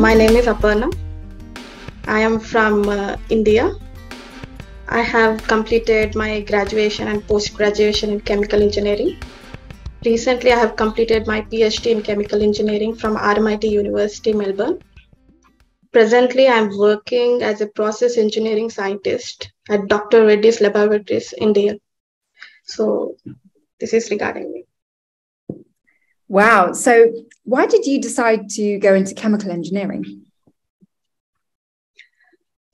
My name is Aparna. I am from India. I have completed my graduation and post-graduation in chemical engineering. Recently, I have completed my PhD in chemical engineering from RMIT University, Melbourne. Presently, I am working as a process engineering scientist at Dr. Reddy's Laboratories, India. So this is regarding me. Wow. So why did you decide to go into chemical engineering?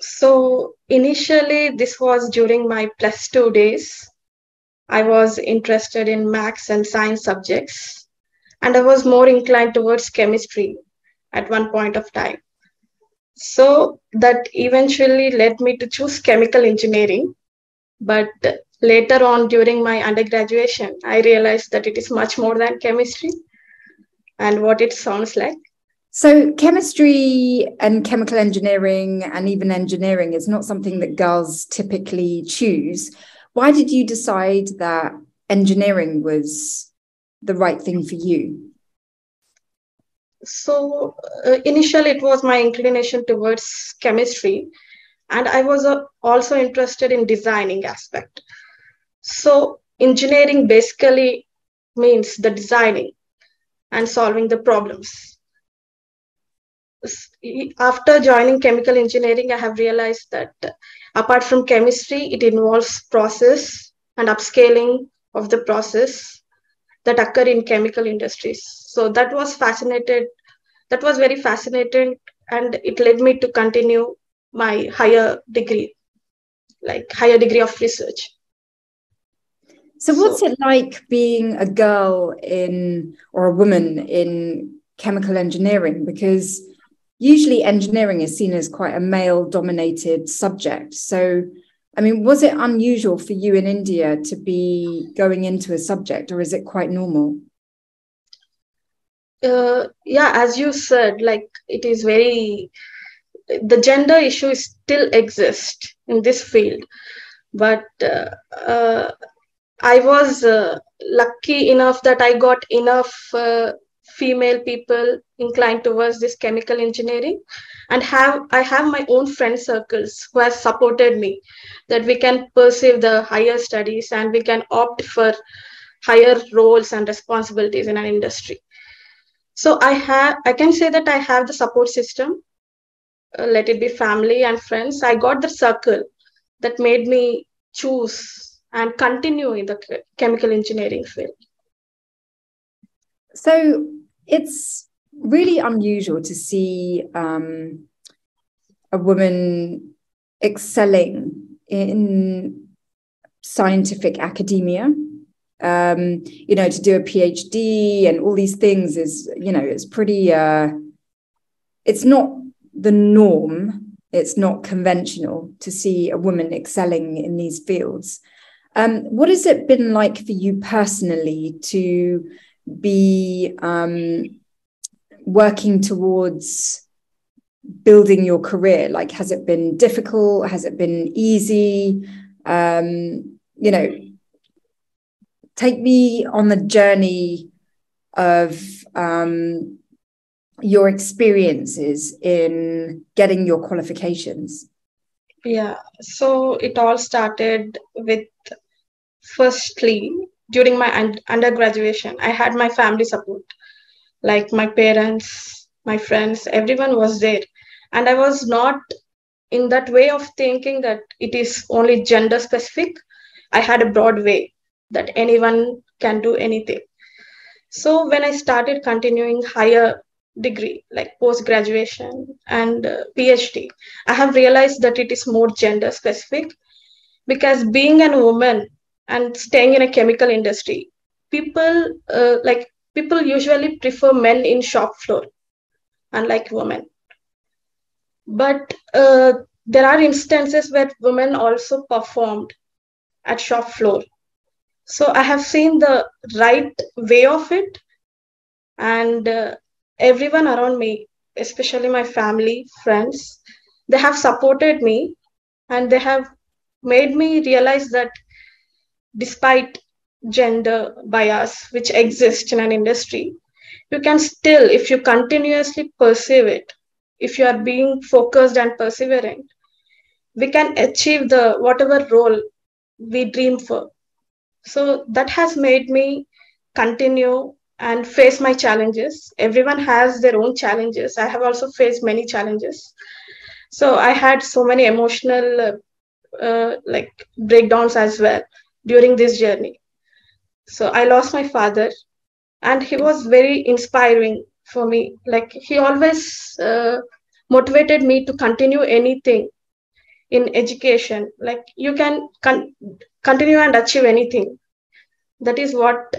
So initially, this was during my +2 days. I was interested in maths and science subjects, and I was more inclined towards chemistry at one point of time. So that eventually led me to choose chemical engineering. But later on during my undergraduation, I realized that it is much more than chemistry and what it sounds like. So chemistry and chemical engineering and even engineering is not something that girls typically choose. Why did you decide that engineering was the right thing for you? So initially it was my inclination towards chemistry, and I was also interested in designing aspect. So engineering basically means the designing and solving the problems. After joining chemical engineering, I have realized that apart from chemistry, it involves process and upscaling of the process that occur in chemical industries. So that was very fascinating, and it led me to continue my higher degree of research. So what's it like being a girl or a woman in chemical engineering? Because usually engineering is seen as quite a male-dominated subject. So, I mean, was it unusual for you in India to be going into a subject, or is it quite normal? Yeah, as you said, it is the gender issue still exists in this field, but I was lucky enough that I got enough female people inclined towards this chemical engineering, and I have my own friend circles who has supported me that we can pursue the higher studies and we can opt for higher roles and responsibilities in an industry. So I can say that I have the support system, let it be family and friends. I got the circle that made me choose and continue in the chemical engineering field. So it's really unusual to see a woman excelling in scientific academia. To do a PhD and all these things is, it's pretty, it's not the norm. It's not conventional to see a woman excelling in these fields. What has it been like for you personally to be working towards building your career? Like, has it been difficult? Has it been easy? Take me on the journey of your experiences in getting your qualifications. Yeah, so it all started with, firstly, during my undergraduation, I had my family support, like my parents, my friends, everyone was there. And I was not in that way of thinking that it is only gender specific. I had a broad way that anyone can do anything. So when I started continuing higher degree, like post-graduation and PhD, I have realized that it is more gender specific, because being a woman and staying in a chemical industry, people usually prefer men in shop floor, unlike women. But there are instances where women also performed at shop floor. So I have seen the right way of it, and everyone around me, especially my family, friends, they have supported me, and they have made me realize that despite gender bias which exists in an industry, you can still, if you continuously perceive it, if you are being focused and persevering, we can achieve the whatever role we dream for. So that has made me continue and face my challenges. Everyone has their own challenges. I have also faced many challenges. So I had so many emotional like breakdowns as well during this journey. So I lost my father, and he was very inspiring for me. Like he always motivated me to continue anything in education. Like you can continue and achieve anything. That is what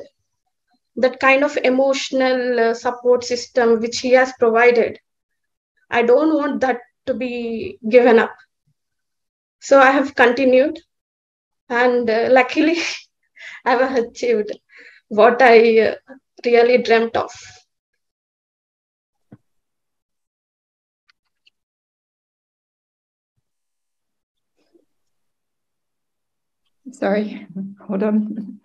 that kind of emotional support system which he has provided. I don't want that to be given up. So I have continued, and luckily I have achieved what I really dreamt of. Sorry, hold on.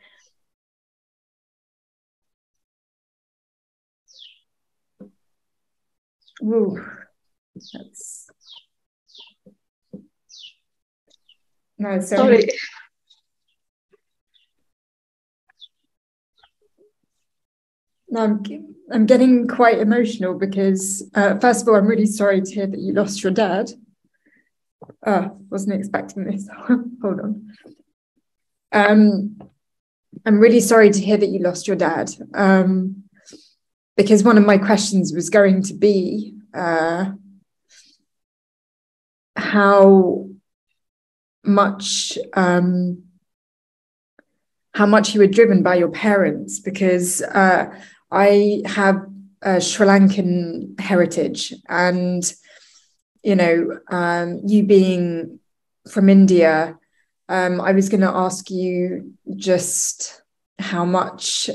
Ooh, that's no, Sorry. No, I'm getting quite emotional because first of all, I'm really sorry to hear that you lost your dad. Wasn't expecting this. Hold on. I'm really sorry to hear that you lost your dad. Because one of my questions was going to be how much you were driven by your parents, because I have a Sri Lankan heritage, and you being from India, I was going to ask you just how much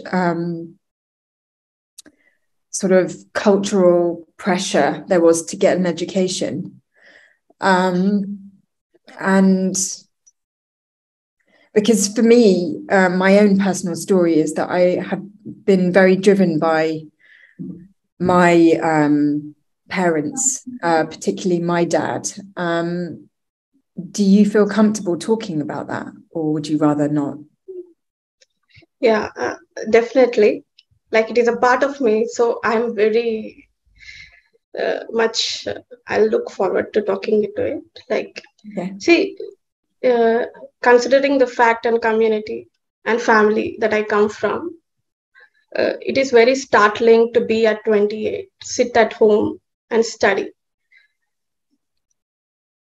sort of cultural pressure there was to get an education. And because for me, my own personal story is that I have been very driven by my parents, particularly my dad. Do you feel comfortable talking about that, or would you rather not? Yeah, definitely. Like it is a part of me, so I'm very much. I look forward to talking to it. Like, see, considering the fact and community and family that I come from, it is very startling to be at 28, sit at home and study.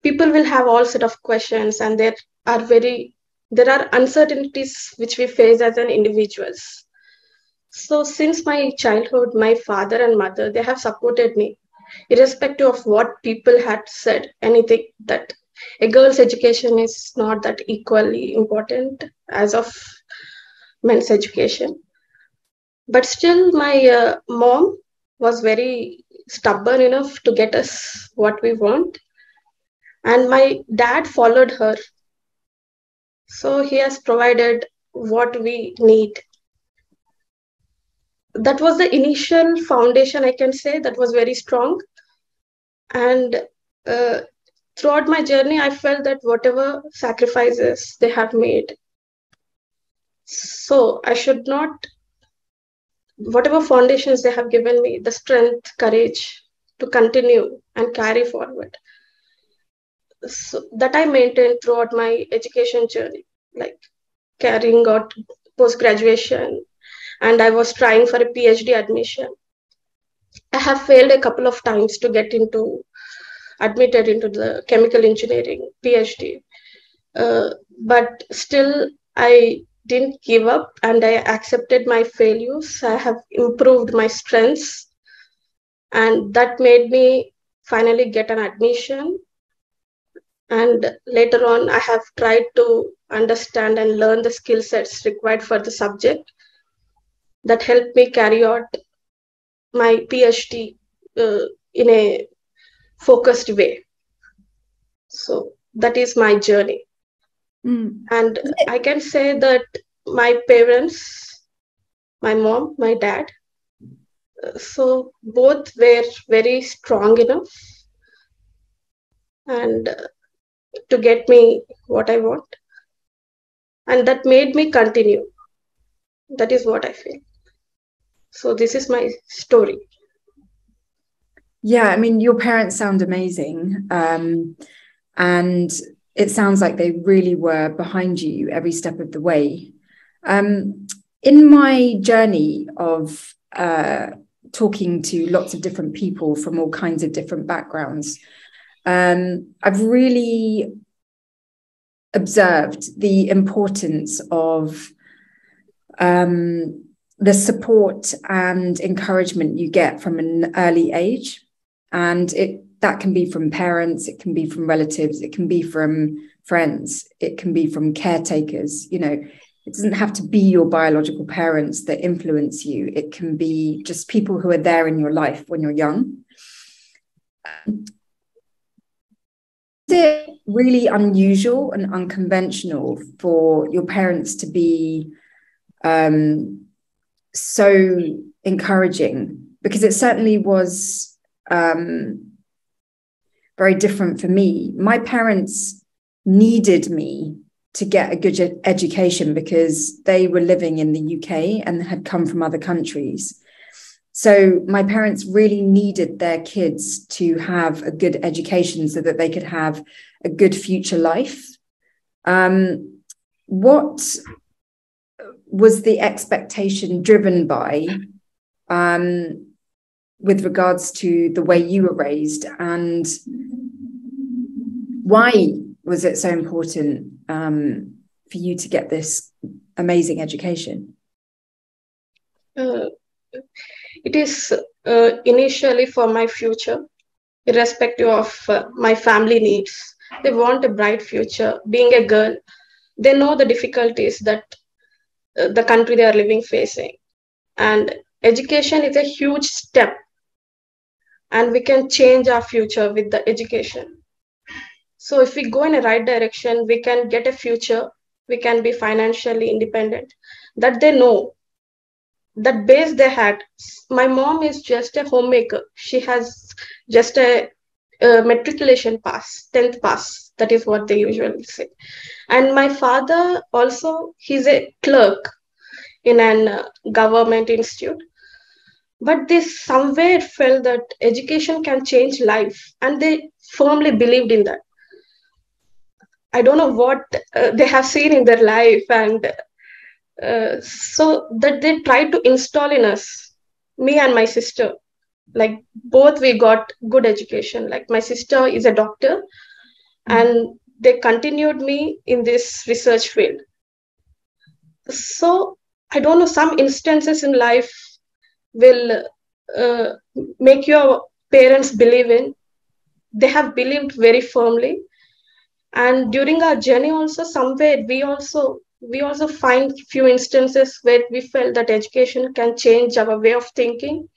People will have all set of questions, and there are uncertainties which we face as an individuals. So since my childhood, my father and mother, they have supported me, irrespective of what people had said, anything that a girl's education is not that equally important as of men's education. But still, my mom was very stubborn enough to get us what we want. And my dad followed her. So he has provided what we need. That was the initial foundation, I can say, that was very strong. And uh, throughout my journey, I felt that whatever sacrifices they have made, so I should not, whatever foundations they have given me, the strength, courage to continue and carry forward. So that I maintained throughout my education journey, like carrying out post graduation, and I was trying for a PhD admission. I have failed a couple of times to get admitted into the chemical engineering PhD. But still, I didn't give up and I accepted my failures. I have improved my strengths, and that made me finally get an admission. And later on, I have tried to understand and learn the skill sets required for the subject that helped me carry out my PhD in a focused way. So that is my journey. And I can say that my parents, my mom, my dad, so both were very strong enough and to get me what I want. And that made me continue. That is what I feel. So this is my story. Yeah, I mean, your parents sound amazing. And it sounds like they really were behind you every step of the way. In my journey of talking to lots of different people from all kinds of different backgrounds, I've really observed the importance of the support and encouragement you get from an early age. And that can be from parents, it can be from relatives, it can be from friends, it can be from caretakers. It doesn't have to be your biological parents that influence you. It can be just people who are there in your life when you're young. Is it really unusual and unconventional for your parents to be so encouraging? Because it certainly was very different for me. My parents needed me to get a good education because they were living in the UK and had come from other countries. So my parents really needed their kids to have a good education so that they could have a good future life. What was the expectation driven by with regards to the way you were raised, and why was it so important for you to get this amazing education? It is initially for my future, irrespective of my family needs. They want a bright future. Being a girl, they know the difficulties that the country they are living facing. And education is a huge step, and we can change our future with the education. So if we go in a right direction, we can get a future, we can be financially independent. That they know, that base they had. My mom is just a homemaker. She has just a matriculation pass, 10th pass. That is what they usually say. And my father also, he's a clerk in an government institute. But they somewhere felt that education can change life, and they firmly believed in that. I don't know what they have seen in their life, and so that they tried to install in us, me and my sister. Like both, we got good education. Like my sister is a doctor, and they continued me in this research field. So I don't know. Some instances in life will uh, make your parents believe in. They have believed very firmly, and during our journey also somewhere we also find few instances where we felt that education can change our way of thinking.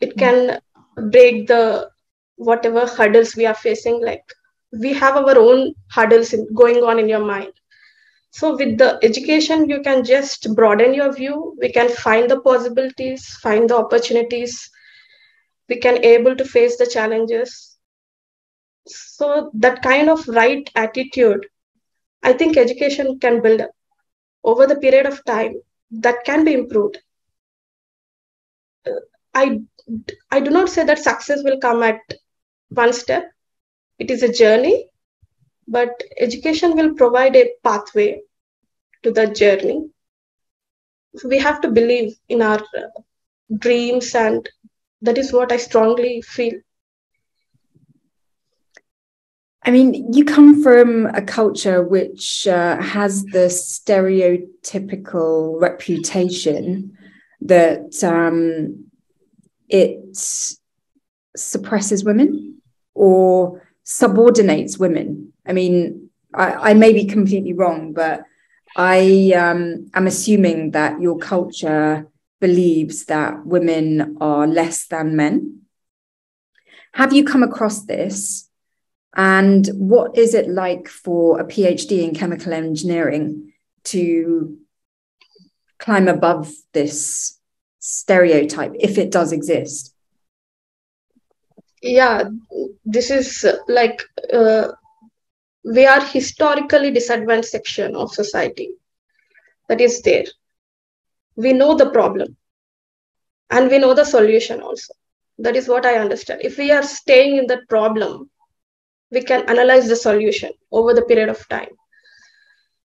It can break the whatever hurdles we are facing. Like we have our own hurdles going on in your mind. So with the education you can just broaden your view. We can find the possibilities, find the opportunities. We can able to face the challenges. So that kind of right attitude, I think education can build up over the period of time. That can be improved. I, I do not say that success will come at one step. It is a journey, but education will provide a pathway to that journey. So we have to believe in our dreams, and that is what I strongly feel. I mean, you come from a culture which has the stereotypical reputation that it suppresses women or subordinates women. I mean, I may be completely wrong, but I am assuming that your culture believes that women are less than men. Have you come across this? And what is it like for a PhD in chemical engineering to climb above this stereotype, if it does exist? Yeah, this is we are historically disadvantaged section of society that is there. We know the problem and we know the solution also. That is what I understand. If we are staying in that problem, we can analyze the solution over the period of time.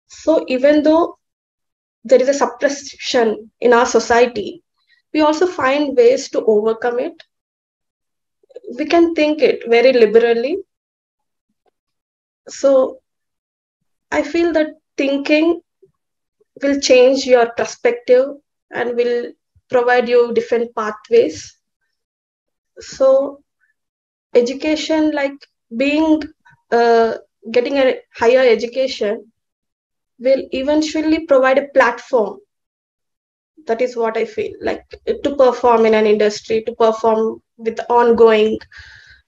So even though there is a suppression in our society, we also find ways to overcome it. We can think it very liberally. So I feel that thinking will change your perspective and will provide you different pathways. So education, like being uh, getting a higher education, will eventually provide a platform. That is what I feel like, to perform in an industry, to perform with ongoing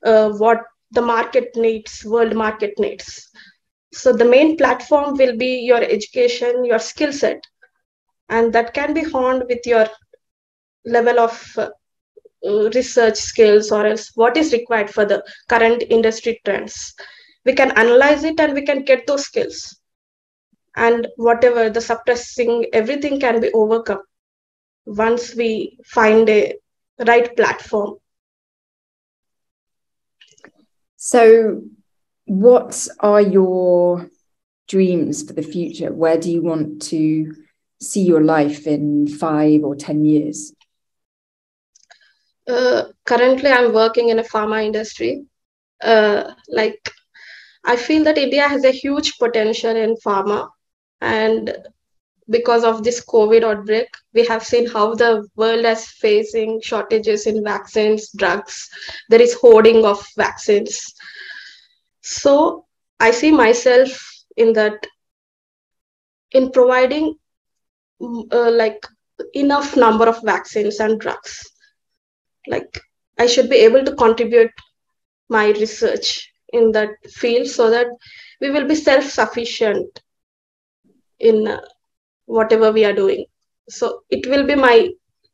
what the market needs, world market needs. So the main platform will be your education, your skill set, and that can be honed with your level of research skills or else what is required for the current industry trends. We can analyze it and we can get those skills, and whatever the suppressing, everything can be overcome once we find a right platform. So, what are your dreams for the future? Where do you want to see your life in 5 or 10 years? Currently, I'm working in a pharma industry. Like, I feel that India has a huge potential in pharma, and because of this COVID outbreak, we have seen how the world is facing shortages in vaccines, drugs. There is hoarding of vaccines. So I see myself in that, in providing like enough number of vaccines and drugs. Like I should be able to contribute my research in that field so that we will be self-sufficient in whatever we are doing. So it will be my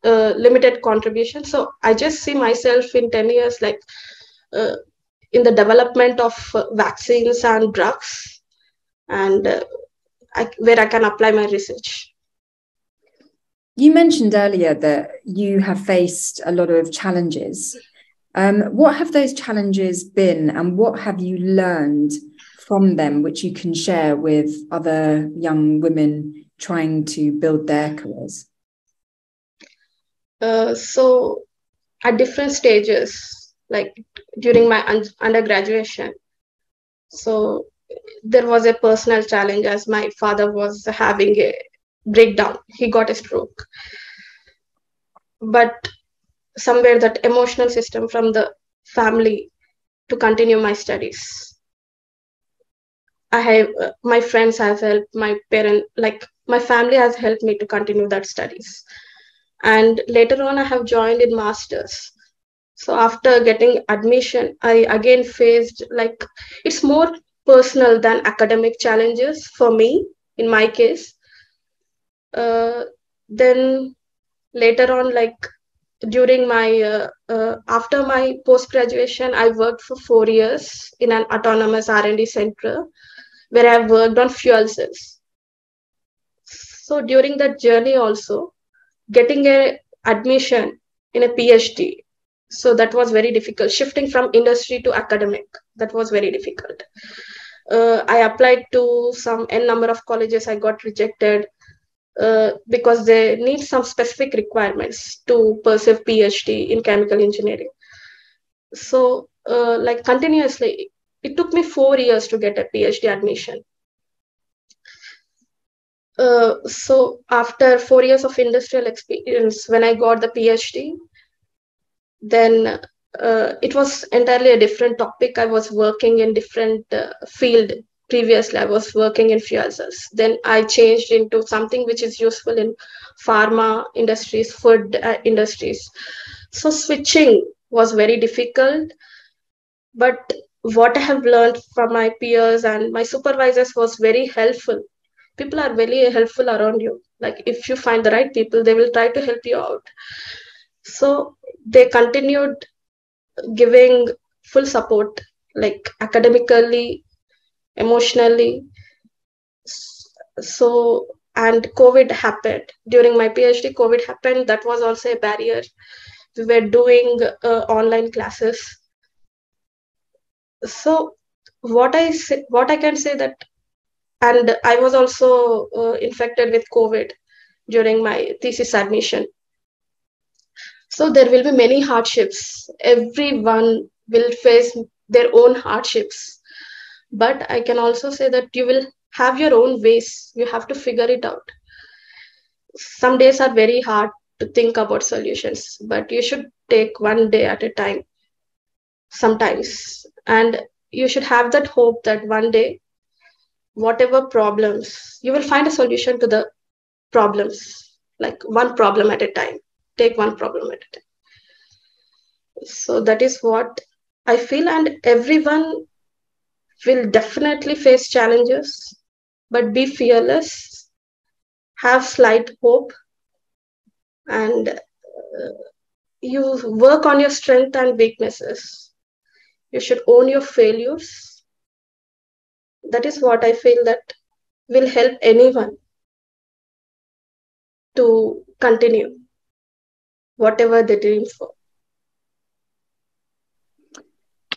limited contribution. So I just see myself in 10 years, like uh, in the development of vaccines and drugs, and where I can apply my research. You mentioned earlier that you have faced a lot of challenges. What have those challenges been, and what have you learned from them, which you can share with other young women trying to build their careers? So at different stages, like during my undergraduation, so there was a personal challenge as my father was having a breakdown. He got a stroke. But somewhere that emotional system from the family to continue my studies. I have my friends have helped, my parent, like my family has helped me to continue that studies. And later on, I have joined in masters. So after getting admission, I again faced, like, it's more personal than academic challenges for me in my case. Then later on, like during my after my post graduation, I worked for 4 years in an autonomous R&D center where I worked on fuel cells. So during that journey also, getting a admission in a PhD, so that was very difficult. Shifting from industry to academic, that was very difficult. I applied to some n number of colleges. I got rejected because they need some specific requirements to pursue PhD in chemical engineering. So, like continuously, it took me 4 years to get a PhD admission. So after 4 years of industrial experience, when I got the PhD, then it was entirely a different topic. I was working in different field. Previously, I was working in fuel cells. Then I changed into something which is useful in pharma industries, food industries. So switching was very difficult. But what I have learned from my peers and my supervisors was very helpful. People are very helpful around you. Like if you find the right people, they will try to help you out. So they continued giving full support, like academically, emotionally. So, and COVID happened during my PhD. COVID happened. That was also a barrier. We were doing online classes. So, what I can say that, and I was also infected with COVID during my thesis admission. So there will be many hardships. Everyone will face their own hardships. But I can also say that you will have your own ways. You have to figure it out. Some days are very hard to think about solutions, but you should take one day at a time sometimes. And you should have that hope that one day, whatever problems, you will find a solution to the problems, like one problem at a time. Take one problem at a time. So that is what I feel, and everyone will definitely face challenges, but be fearless, have slight hope, and you work on your strength and weaknesses. You should own your failures. That is what I feel that will help anyone to continue whatever they dream for.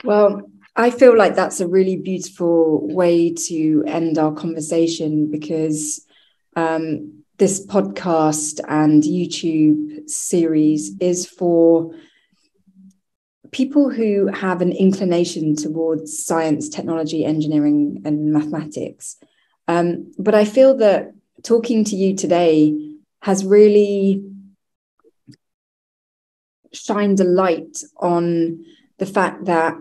Well, I feel like that's a really beautiful way to end our conversation, because this podcast and YouTube series is for people who have an inclination towards science, technology, engineering, and mathematics. But I feel that talking to you today has really shined a light on the fact that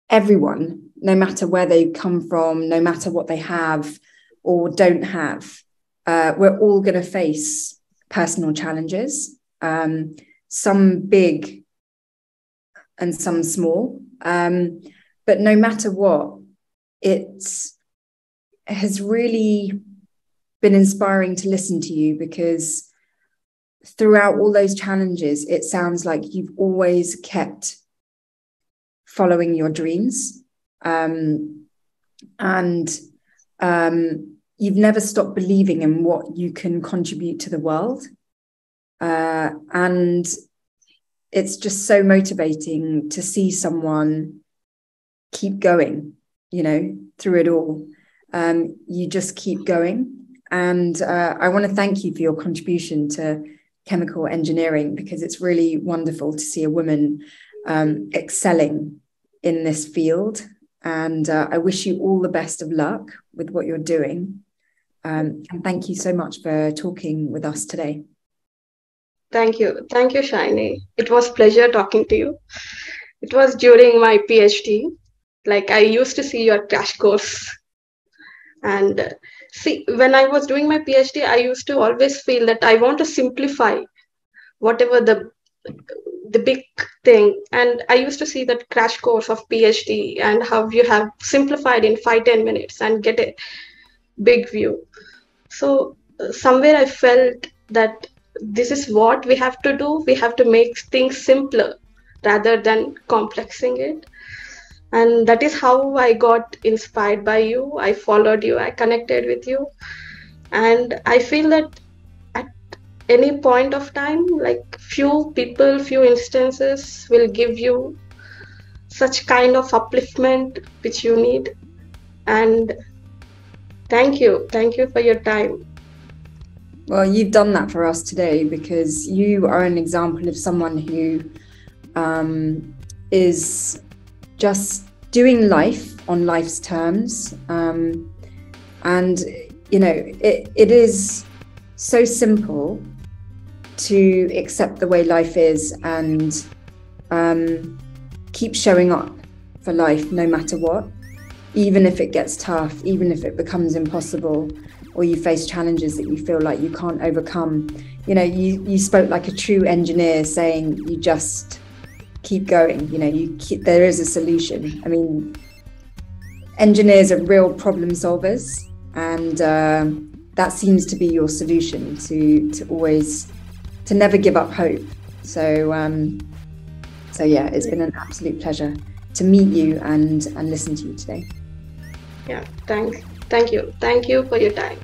everyone, no matter where they come from, no matter what they have or don't have, we're all going to face personal challenges, some big and some small. But no matter what, it has really been inspiring to listen to you, because throughout all those challenges, it sounds like you've always kept following your dreams, and you've never stopped believing in what you can contribute to the world, and it's just so motivating to see someone keep going, through it all. You just keep going, and I want to thank you for your contribution to chemical engineering, because it's really wonderful to see a woman excelling in this field, and I wish you all the best of luck with what you're doing, and thank you so much for talking with us today. Thank you, Shiny. It was a pleasure talking to you. It was during my PhD. Like, I used to see your crash course, and see, when I was doing my PhD, I used to always feel that I want to simplify whatever the big thing, and I used to see that crash course of PhD and how you have simplified in 5-10 minutes and get a big view. So somewhere I felt that this is what we have to do. We have to make things simpler rather than complexing it, and that is how I got inspired by you. I followed you, I connected with you, and I feel that any point of time, like few people, few instances will give you such kind of upliftment which you need. And thank you for your time. Well, you've done that for us today, because you are an example of someone who is just doing life on life's terms, and it is so simple to accept the way life is, and keep showing up for life no matter what, even if it gets tough, even if it becomes impossible, or you face challenges that you feel like you can't overcome. You spoke like a true engineer, saying you just keep going. There is a solution. I mean, engineers are real problem solvers, and that seems to be your solution, to never give up hope. So So yeah, it's been an absolute pleasure to meet you and listen to you today. Yeah, thank you for your time.